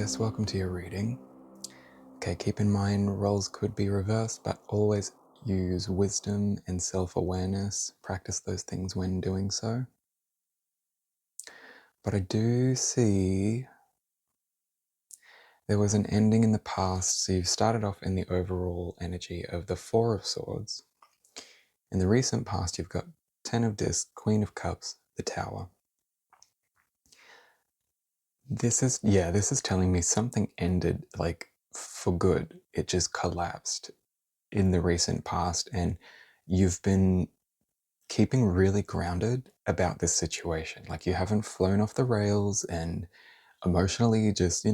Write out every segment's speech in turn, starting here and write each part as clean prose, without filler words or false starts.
Aquarius, welcome to your reading. Okay, keep in mind roles could be reversed, but always use wisdom and self-awareness. Practice those things when doing so. But I do see there was an ending in the past, so you've started off in the overall energy of the Four of Swords. In the recent past, you've got Ten of Discs, Queen of Cups, the Tower. This is telling me something ended, like, for good. It just collapsed in the recent past, and you've been keeping really grounded about this situation. Like, you haven't flown off the rails and emotionally just,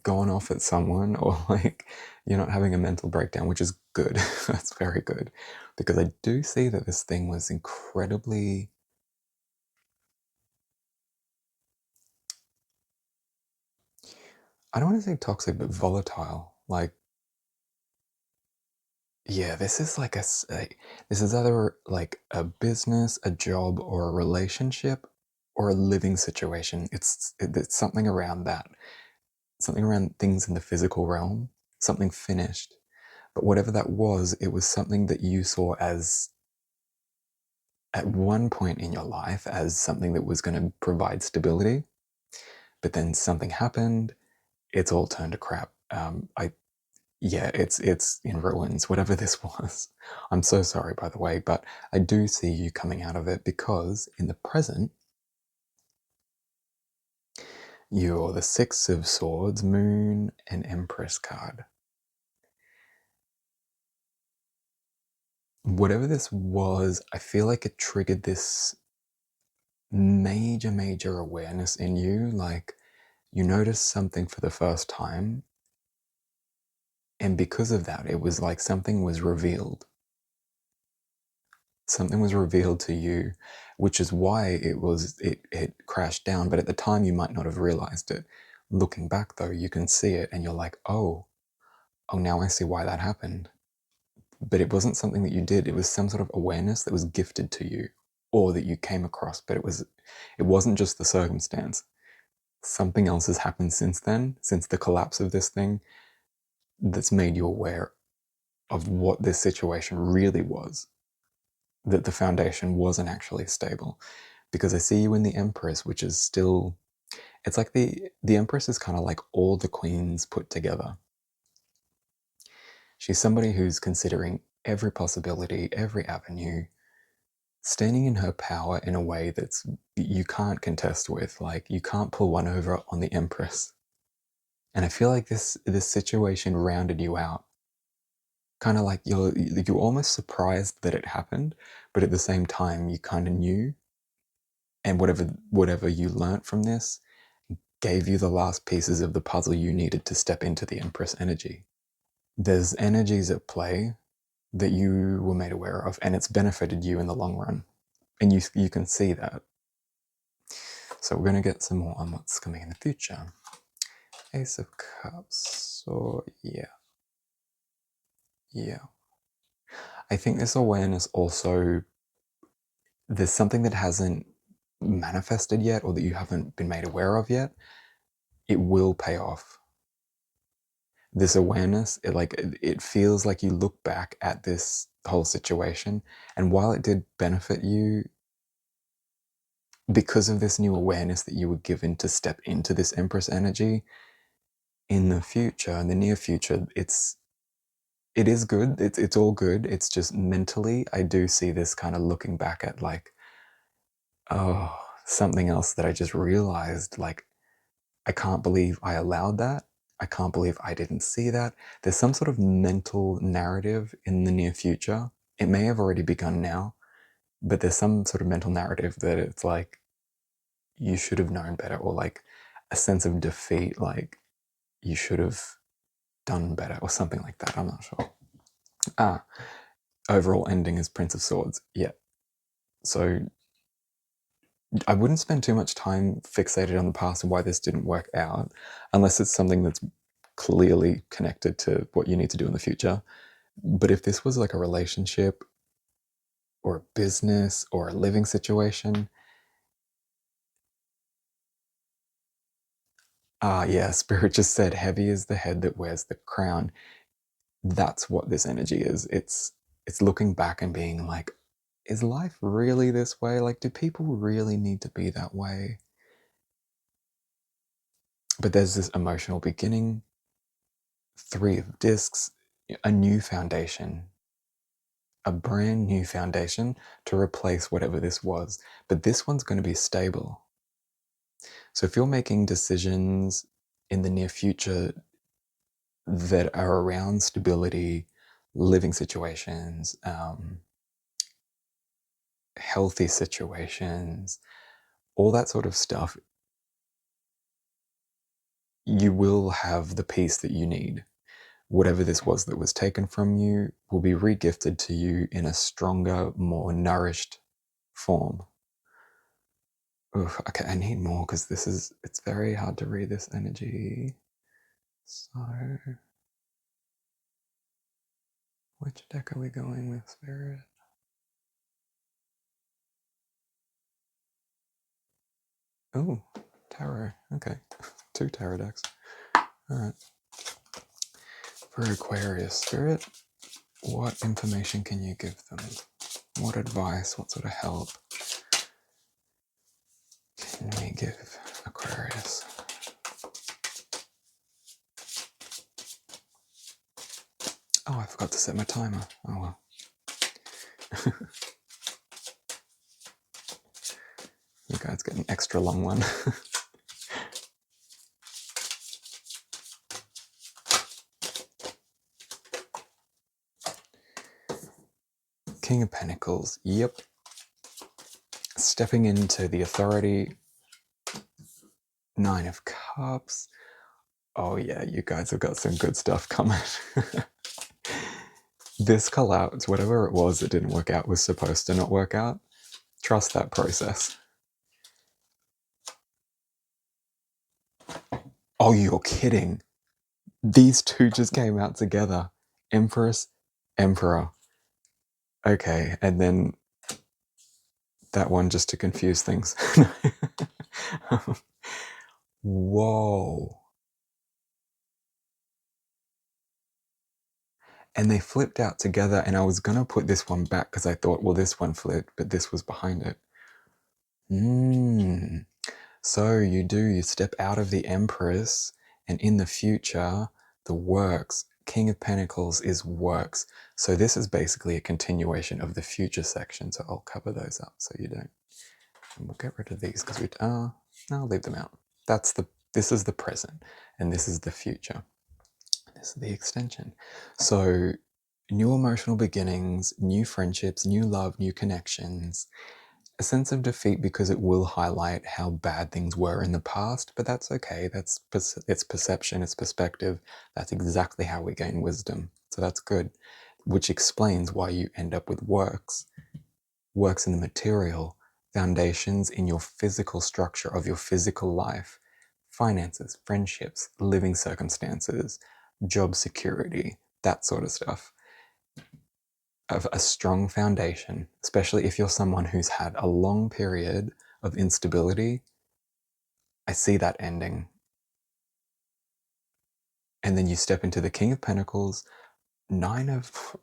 gone off at someone, or like you're not having a mental breakdown, which is good. That's very good, because I do see that this thing was incredibly, I don't want to say toxic, but volatile. Like, yeah, this is like this is either like a business, a job, or a relationship, or a living situation. It's something around that, something around things in the physical realm, something finished. But whatever that was, it was something that you saw as, at one point in your life, as something that was going to provide stability. But then something happened. It's all turned to crap. It's in ruins, whatever this was. I'm so sorry, by the way, but I do see you coming out of it, because in the present, you're the Six of Swords, Moon, and Empress card. Whatever this was, I feel like it triggered this major awareness in you. Like, you noticed something for the first time, and because of that, it was like something was revealed. Something was revealed to you, which is why it crashed down. But at the time, you might not have realized it. Looking back, though, you can see it, and you're like, oh, now I see why that happened. But it wasn't something that you did. It was some sort of awareness that was gifted to you, or that you came across. But it wasn't just the circumstance. Something else has happened since then, since the collapse of this thing, that's made you aware of what this situation really was, that the foundation wasn't actually stable. Because I see you in the Empress, which is still, it's like the Empress is kind of like all the queens put together. She's somebody who's considering every possibility, every avenue, standing in her power in a way that's you can't contest with. Like, you can't pull one over on the Empress. And I feel like this situation rounded you out. Kind of like you're almost surprised that it happened, but at the same time you kind of knew. And whatever you learnt from this gave you the last pieces of the puzzle you needed to step into the Empress energy. There's energies at play that you were made aware of, and it's benefited you in the long run. And you can see that. So we're going to get some more on what's coming in the future. Ace of Cups. So yeah. I think this awareness also, there's something that hasn't manifested yet, or that you haven't been made aware of yet. It will pay off. This awareness, it feels like you look back at this whole situation, and while it did benefit you, because of this new awareness that you were given to step into this Empress energy, in the near future, it is good. It's all good. It's just mentally, I do see this kind of looking back at, like, oh, something else that I just realized, like, I can't believe I allowed that. I can't believe I didn't see that. There's some sort of mental narrative in the near future. It may have already begun now, but there's some sort of mental narrative that it's like, you should have known better, or like a sense of defeat, like you should have done better, or something like that. I'm not sure. Overall ending is Prince of Swords. Yeah. So I wouldn't spend too much time fixated on the past and why this didn't work out, unless it's something that's clearly connected to what you need to do in the future. But if this was like a relationship or a business or a living situation, Yeah, Spirit just said, heavy is the head that wears the crown. That's what this energy is. It's looking back and being like, is life really this way? Like, do people really need to be that way? But there's this emotional beginning, 3 of discs, a new foundation, a brand new foundation to replace whatever this was. But this one's going to be stable. So if you're making decisions in the near future that are around stability, living situations, healthy situations, all that sort of stuff, you will have the peace that you need. Whatever this was that was taken from you will be regifted to you in a stronger, more nourished form. Oof, okay, I need more because it's very hard to read this energy. So, which deck are we going with, Spirit? Oh, tarot. Okay, 2 tarot decks. All right. For Aquarius, Spirit, what information can you give them? What advice, what sort of help can we give Aquarius? Oh, I forgot to set my timer. Oh well. You guys get an extra long one. King of Pentacles. Yep. Stepping into the authority. 9 of Cups. Oh yeah, you guys have got some good stuff coming. This collapse, whatever it was that didn't work out, was supposed to not work out. Trust that process. Oh, you're kidding. These 2 just came out together. Empress, Emperor. Okay, and then that one just to confuse things. Whoa. And they flipped out together, and I was going to put this one back because I thought, well, this one flipped, but this was behind it. So you step out of the Empress, and in the future, the works. King of Pentacles is works. So this is basically a continuation of the future section. So I'll cover those up so you don't. And we'll get rid of these because I'll leave them out. This is the present, and this is the future. This is the extension. So new emotional beginnings, new friendships, new love, new connections. A sense of defeat because it will highlight how bad things were in the past, but that's okay. It's perception, it's perspective. That's exactly how we gain wisdom. So that's good, which explains why you end up with works in the material, foundations in your physical structure of your physical life, finances, friendships, living circumstances, job security, that sort of stuff. Of a strong foundation, especially if you're someone who's had a long period of instability, I see that ending. And then you step into the King of Pentacles, 9 of...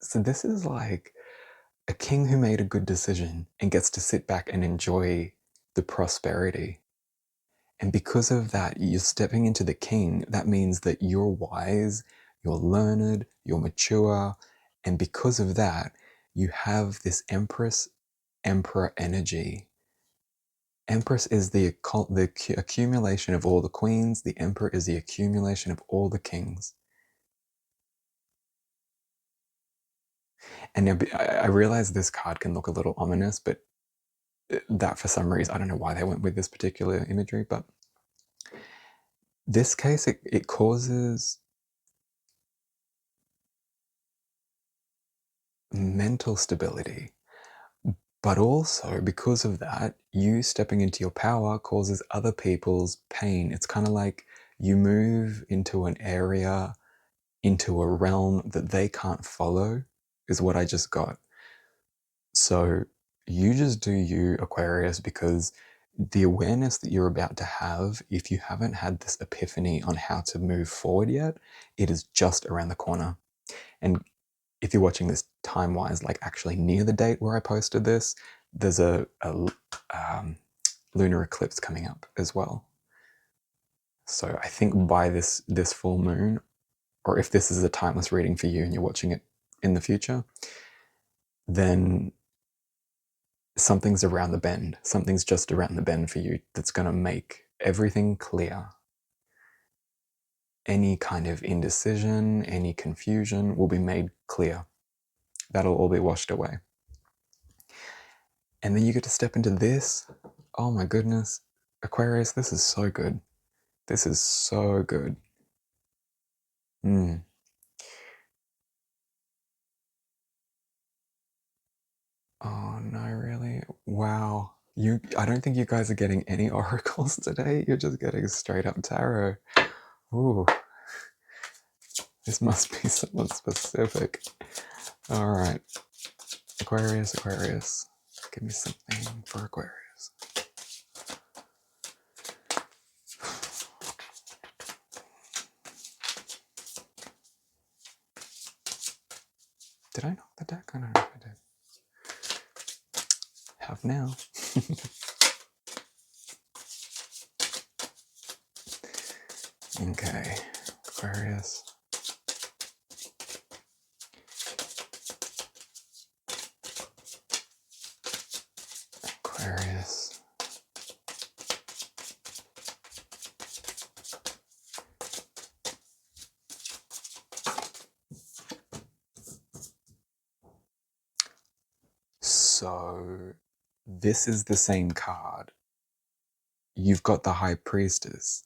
So this is like a king who made a good decision and gets to sit back and enjoy the prosperity. And because of that, you're stepping into the king. That means that you're wise, you're learned, you're mature. And because of that, you have this Empress, Emperor energy. Empress is the accumulation of all the queens. The Emperor is the accumulation of all the kings. And I realize this card can look a little ominous, but that for some reason, I don't know why they went with this particular imagery, but this case, it causes mental stability. But also, because of that, you stepping into your power causes other people's pain. It's kind of like you move into an area, into a realm that they can't follow, is what I just got. So you just do you, Aquarius, because The awareness that you're about to have, if you haven't had this epiphany on how to move forward yet, it is just around the corner. And if you're watching this time-wise, like actually near the date where I posted this, there's a lunar eclipse coming up as well. So I think by this full moon, or if this is a timeless reading for you and you're watching it in the future, then something's around the bend. Something's just around the bend for you that's going to make everything clear. Any kind of indecision, any confusion will be made clear. That'll all be washed away. And then you get to step into this. Oh my goodness. Aquarius, this is so good. This is so good. Oh no, really? Wow. I don't think you guys are getting any oracles today. You're just getting straight up tarot. Ooh. This must be someone specific. All right. Aquarius, Aquarius. Give me something for Aquarius. Did I knock the deck? I don't know if I did. Have now. Okay, Aquarius. Aquarius. So, this is the same card. You've got the High Priestess.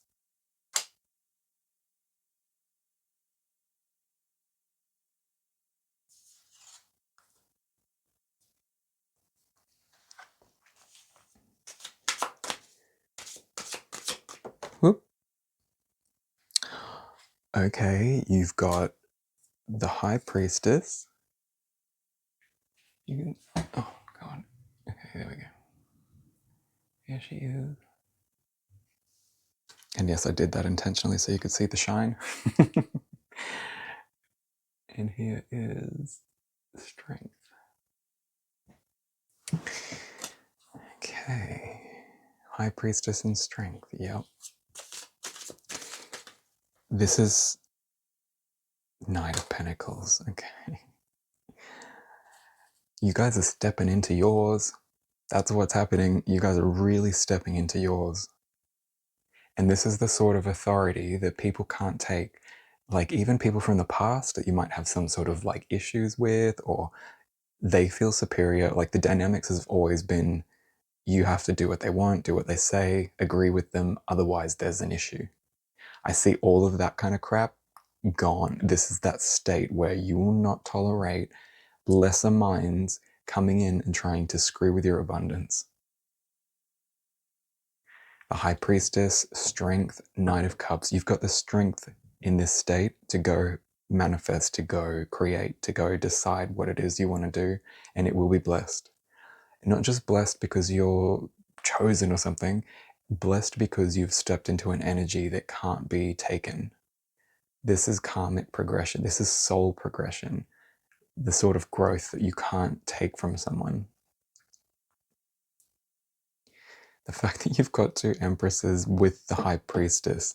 Whoop. Okay, you've got the High Priestess. You can, oh God. Okay, there we go. Here she is. And yes, I did that intentionally so you could see the shine. And here is Strength. Okay. High Priestess and Strength, yep. This is Knight of Pentacles, okay. You guys are stepping into yours. That's what's happening. You guys are really stepping into yours. And this is the sort of authority that people can't take. Like even people from the past that you might have some sort of like issues with, or they feel superior. Like the dynamics has always been, you have to do what they want, do what they say, agree with them, otherwise there's an issue. I see all of that kind of crap gone. This is that state where you will not tolerate lesser minds coming in and trying to screw with your abundance. The High Priestess, Strength, Knight of Cups. You've got the strength in this state to go manifest, to go create, to go decide what it is you want to do, and it will be blessed. Not just blessed because you're chosen or something, blessed because you've stepped into an energy that can't be taken. This is karmic progression. This is soul progression. The sort of growth that you can't take from someone. The fact that you've got two empresses with the High Priestess,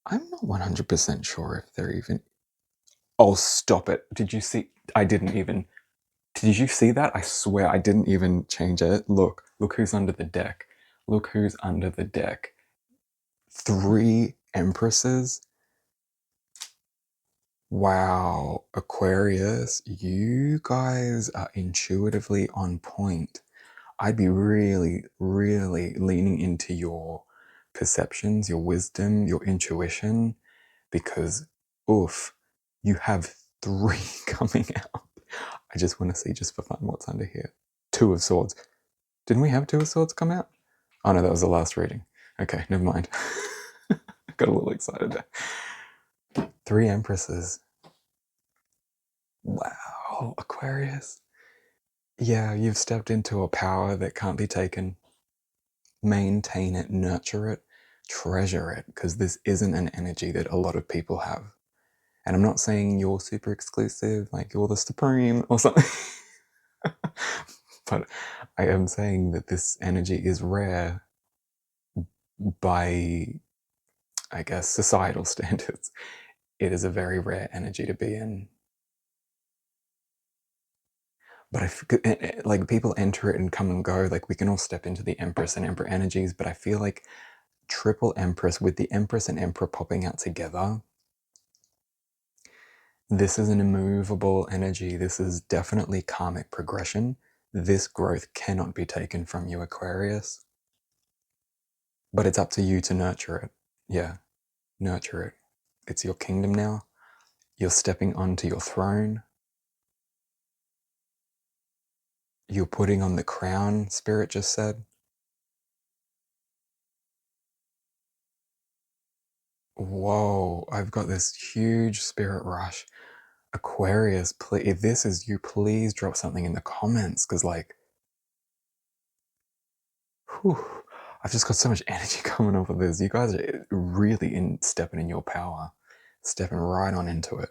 I'm not 100% sure if they're even... Oh, stop it. Did you see? Did you see that? I swear I didn't even change it. Look who's under the deck. Look who's under the deck. 3 empresses. Wow, Aquarius, you guys are intuitively on point. I'd be really, really leaning into your perceptions, your wisdom, your intuition, because, oof, you have 3 coming out. I just want to see, just for fun, what's under here. 2 of Swords. Didn't we have 2 of Swords come out? Oh no, that was the last reading. Okay, never mind. Got a little excited there. 3 Empresses. Wow, Aquarius. Yeah, you've stepped into a power that can't be taken. maintain it, nurture it, treasure it, because this isn't an energy that a lot of people have. And I'm not saying you're super exclusive, like you're the supreme or something. But I am saying that this energy is rare by, I guess, societal standards. It is a very rare energy to be in. But like people enter it and come and go. Like we can all step into the Empress and Emperor energies, but I feel like triple Empress with the Empress and Emperor popping out together, this is an immovable energy. This is definitely karmic progression. This growth cannot be taken from you, Aquarius. But it's up to you to nurture it. Yeah, nurture it. It's your kingdom now. You're stepping onto your throne. You're putting on the crown, Spirit just said. Whoa, I've got this huge spirit rush. Aquarius, please, if this is you, please drop something in the comments, because like, whew, I've just got so much energy coming off of this. You guys are really stepping in your power, stepping right on into it.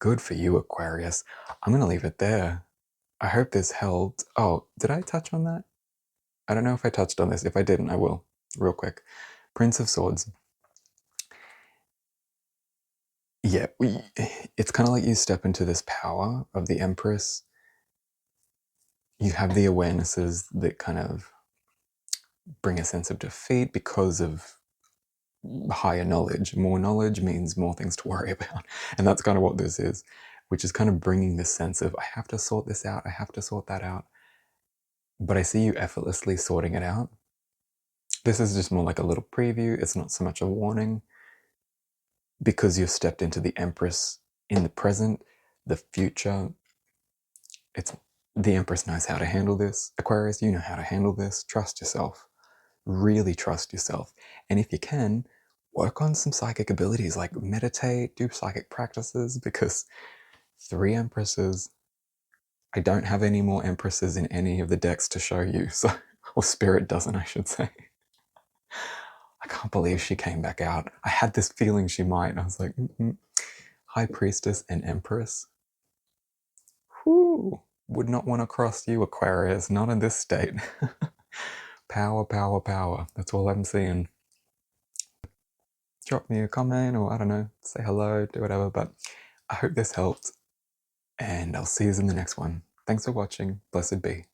Good for you, Aquarius. I'm going to leave it there. I hope this helped. Oh, did I touch on that? I don't know if I touched on this. If I didn't, I will, real quick. Prince of Swords. Yeah, it's kind of like you step into this power of the Empress. You have the awarenesses that kind of bring a sense of defeat because of higher knowledge. More knowledge means more things to worry about. And that's kind of what this is, which is kind of bringing this sense of, I have to sort this out, I have to sort that out. But I see you effortlessly sorting it out. This is just more like a little preview. It's not so much a warning, because you've stepped into the Empress in the present, the future. It's the Empress knows how to handle this. Aquarius, you know how to handle this. Trust yourself. Really trust yourself. And if you can, work on some psychic abilities, like meditate, do psychic practices, because 3 Empresses, I don't have any more Empresses in any of the decks to show you, so, or Spirit doesn't, I should say. I can't believe she came back out. I had this feeling she might, and I was like, High Priestess and Empress. Whew, would not want to cross you, Aquarius, not in this state. Power, power, power. That's all I'm seeing. Drop me a comment, or I don't know, say hello, do whatever, but I hope this helped, and I'll see you in the next one. Thanks for watching. Blessed be.